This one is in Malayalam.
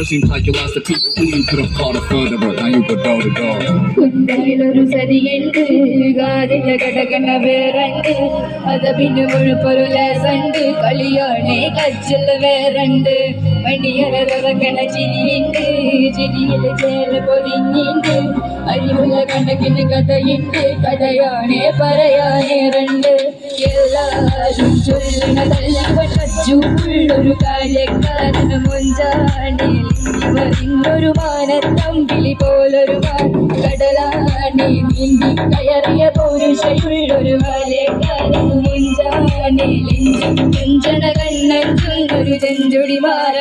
It seems like you lost the people who you could have called a furtherer. Now you go door to door. കുന്തയിലൊരു സരിയുണ്ട് ഗാതിക കടകണ വേറണ്ട് അത് പിന്നെ മുഴുപ്പൊരുല സണ്ട് കളിയാണേ കച്ചൽ വേറണ്ട് മണിയറ തുറക്കണ ചിരിയുണ്ട് ചിരിയിൽ ചേല പൊതിഞ്ഞിണ്ട് അറിവുള്ള കണക്കിന് കഥയുണ്ട് കഥയാണേ പറയാനേറുണ്ട് എല്ലാരും ചൊല്ലണതല്ലൊരു കാര്യക്കാരന് മുഞ്ചാണേ ഇന്നൊരു മാനത്തമ്പിളി പോലൊരു കടലാണേ നീന്തി കയറിയ പൗരുഷയുള്ളൊരു കാര്യക്കാരന് മുഞ്ചാണേ നെഞ്ചണ കണ്ണഞ്ചൊരു ചെഞ്ചൊടി മാറ